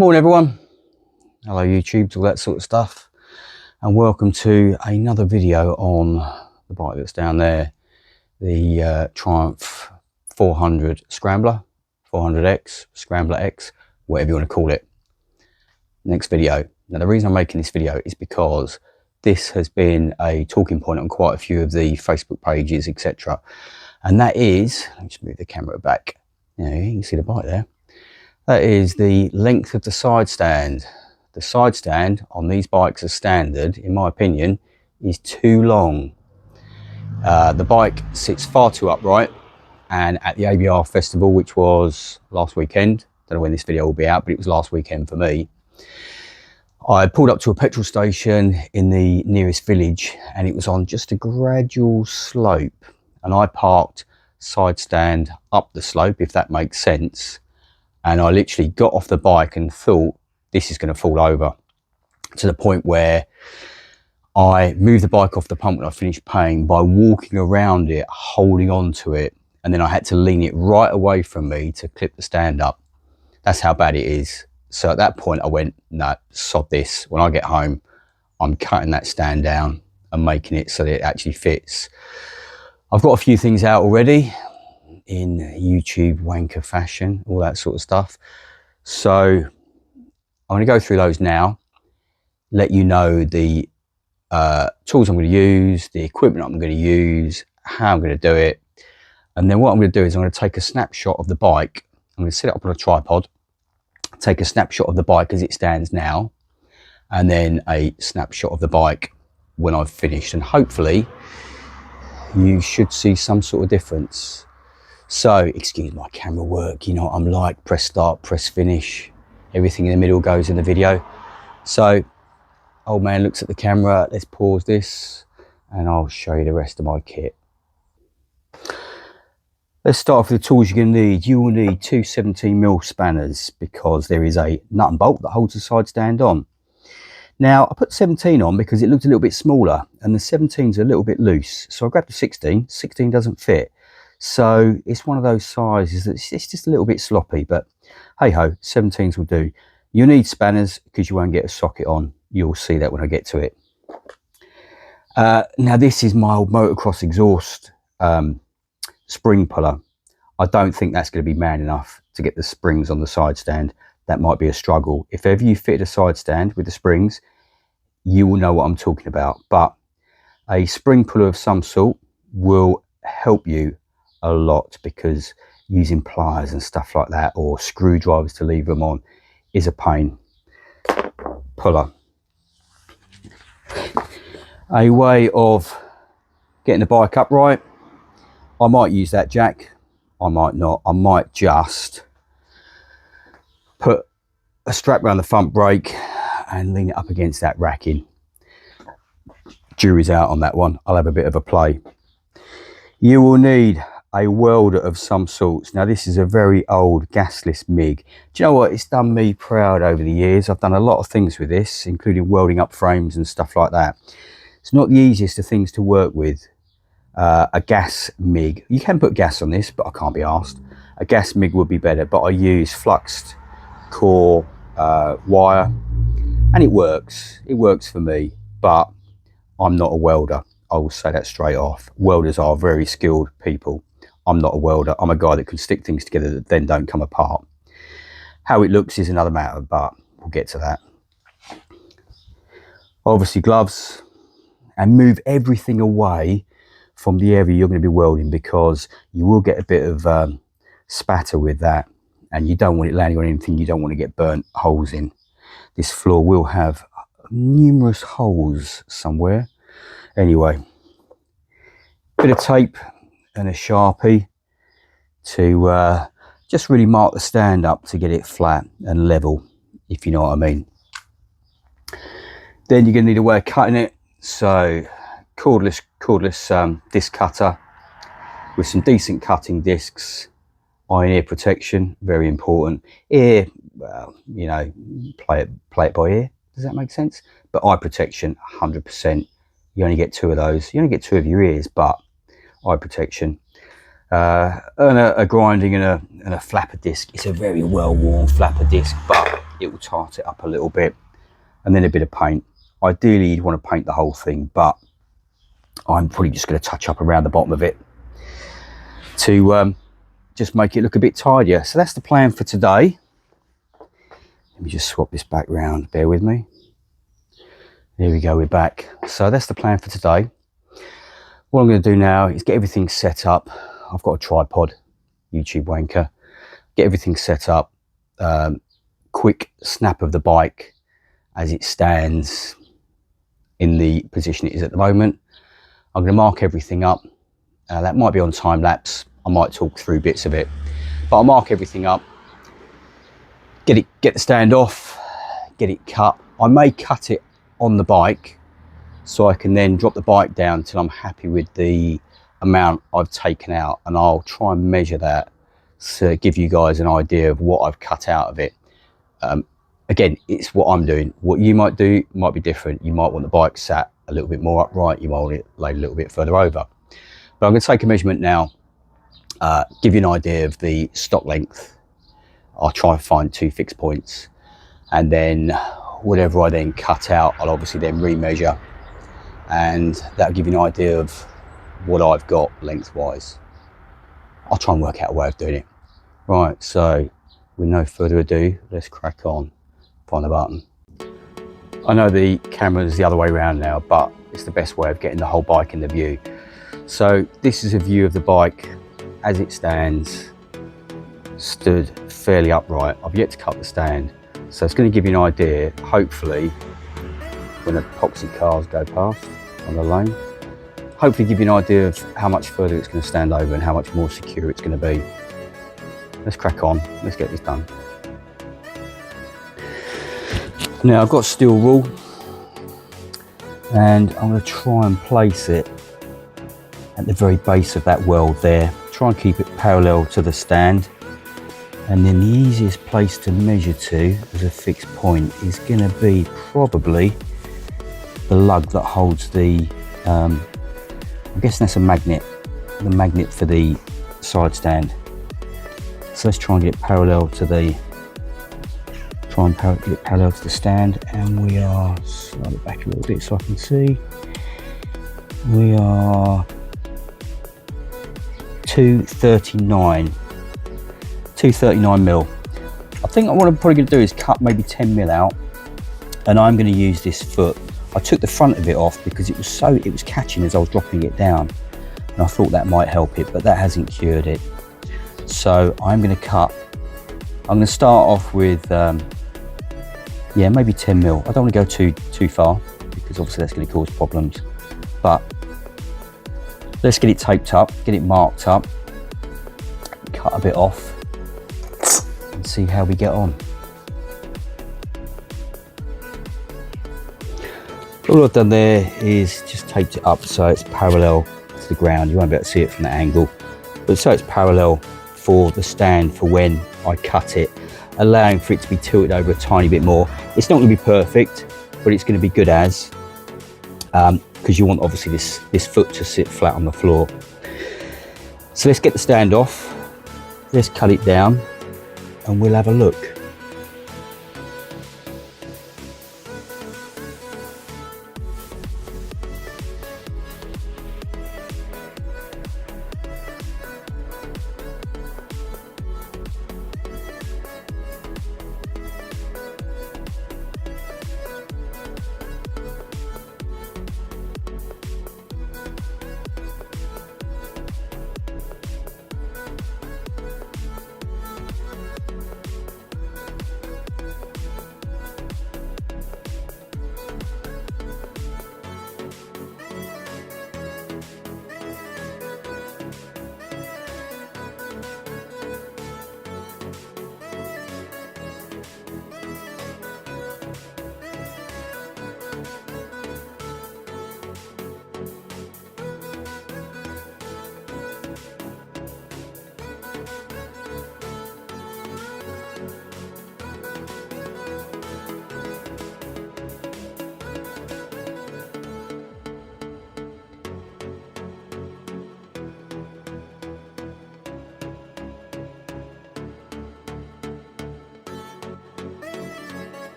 Morning everyone, hello YouTube, all that sort of stuff, and welcome to another video on the bike that's down there, the Triumph 400 Scrambler, 400X, Scrambler X, whatever you want to call it. Next video. Now the reason I'm making this video is because this has been a talking point on quite a few of the Facebook pages, etc. And that is, let me just move the camera back, you can see the bike there. That is the length of the side stand. The side stand on these bikes as standard, in my opinion, is too long. The bike sits far too upright, and at the ABR festival, which was last weekend, don't know when this video will be out, but it was last weekend for me, I pulled up to a petrol station in the nearest village, and it was on just a gradual slope, and I parked side stand up the slope, if that makes sense. And I literally got off the bike and thought, this is going to fall over, to the point where I moved the bike off the pump when I finished paying by walking around it, holding on to it, and then I had to lean it right away from me to clip the stand up. That's how bad it is. So at that point I went, no, sod this. When I get home, I'm cutting that stand down and making it so that it actually fits. I've got a few things out already in YouTube wanker fashion, all that sort of stuff. So I'm going to go through those now, let you know the tools I'm going to use, the equipment I'm going to use, how I'm going to do it. And then what I'm going to do is I'm going to take a snapshot of the bike. I'm going to set it up on a tripod, take a snapshot of the bike as it stands now, and then a snapshot of the bike when I've finished. And hopefully you should see some sort of difference. So, excuse my camera work, you know what I'm like, press start, press finish, everything in the middle goes in the video. So, old man looks at the camera, let's pause this, and I'll show you the rest of my kit. Let's start off with the tools you're going to need. You will need two 17mm spanners, because there is a nut and bolt that holds the side stand on. Now, I put 17 on because it looked a little bit smaller, and the 17's a little bit loose. So I grabbed the 16, 16 doesn't fit. So it's one of those sizes that's it's just a little bit sloppy, but hey ho, 17s will do. You'll need spanners because you won't get a socket on. You'll see that when I get to it. Now this is my old motocross exhaust spring puller. I don't think that's going to be man enough to get the springs on the side stand. That might be a struggle. If ever you fit a side stand with the springs, you will know what I'm talking about. But a spring puller of some sort will help you a lot, because using pliers and stuff like that, or screwdrivers to leave them on, is a pain. Puller. A way of getting the bike upright, I might use that jack, I might not. I might just put a strap around the front brake and lean it up against that racking. Jury's out on that one. I'll have a bit of a play. You will need a welder of some sorts. Now this is a very old gasless MIG. Do you know what? It's done me proud over the years. I've done a lot of things with this, including welding up frames and stuff like that. It's not the easiest of things to work with. A gas MIG. You can put gas on this, but I can't be arsed. A gas MIG would be better, but I use fluxed core wire, and it works. It works for me, but I'm not a welder. I will say that straight off. Welders are very skilled people. I'm not a welder. I'm a guy that can stick things together that then don't come apart. How it looks is another matter, but we'll get to that. Obviously gloves, and move everything away from the area you're going to be welding, because you will get a bit of spatter with that, and you don't want it landing on anything you don't want to get burnt holes in. This floor will have numerous holes somewhere. Anyway, bit of tape and a Sharpie to just really mark the stand up to get it flat and level, if you know what I mean. Then you're going to need a way of cutting it. So cordless disc cutter with some decent cutting discs, iron ear protection, very important. Ear, well, you know, play it by ear. Does that make sense? But eye protection, 100%. You only get two of those. You only get two of your ears, but eye protection. And a grinding and a flapper disc. It's a very well worn flapper disc, but it will tart it up a little bit, and then a bit of paint. Ideally you'd want to paint the whole thing, but I'm probably just going to touch up around the bottom of it to just make it look a bit tidier. So that's the plan for today. Let me just swap this back round, bear with me. There we go, we're back. So that's the plan for today. What I'm going to do now is get everything set up. I've got a tripod, YouTube wanker. Get everything set up. Quick snap of the bike as it stands in the position it is at the moment. I'm going to mark everything up. That might be on time lapse. I might talk through bits of it, but I'll mark everything up. Get the stand off, get it cut. I may cut it on the bike so I can then drop the bike down till I'm happy with the amount I've taken out, and I'll try and measure that to give you guys an idea of what I've cut out of it. Again, it's what I'm doing. What you might do might be different. You might want the bike sat a little bit more upright, you might want it laid a little bit further over. But I'm going to take a measurement now, give you an idea of the stock length. I'll try and find 2 fixed points, and then whatever I then cut out, I'll obviously then remeasure, and that'll give you an idea of what I've got lengthwise. I'll try and work out a way of doing it. Right, so with no further ado, let's crack on. Find the button. I know the camera is the other way around now, but it's the best way of getting the whole bike in the view. So this is a view of the bike as it stands, stood fairly upright. I've yet to cut the stand, so it's going to give you an idea, hopefully, when epoxy cars go past on the lane, hopefully give you an idea of how much further it's going to stand over and how much more secure it's going to be. Let's crack on, let's get this done. Now I've got steel rule, and I'm going to try and place it at the very base of that weld there. Try and keep it parallel to the stand, and then the easiest place to measure to as a fixed point is going to be probably the lug that holds the, I'm guessing that's a magnet, the magnet for the side stand. So let's try and get it parallel to the, get it parallel to the stand, and we are, slide it back a little bit so I can see, we are 239 mil. I think what I'm probably going to do is cut maybe 10 mil out, and I'm going to use this foot. I took the front of it off because it was catching as I was dropping it down, and I thought that might help it, but that hasn't cured it. So I'm going to cut, I'm going to start off with yeah, maybe 10 mil. I don't want to go too far because obviously that's going to cause problems, but let's get it taped up, get it marked up, cut a bit off and see how we get on. All I've done there is just taped it up so it's parallel to the ground. You won't be able to see it from that angle, but so it's parallel for the stand for when I cut it, allowing for it to be tilted over a tiny bit more. It's not going to be perfect, but it's going to be good as, because you want obviously this foot to sit flat on the floor. So let's get the stand off, let's cut it down, and we'll have a look.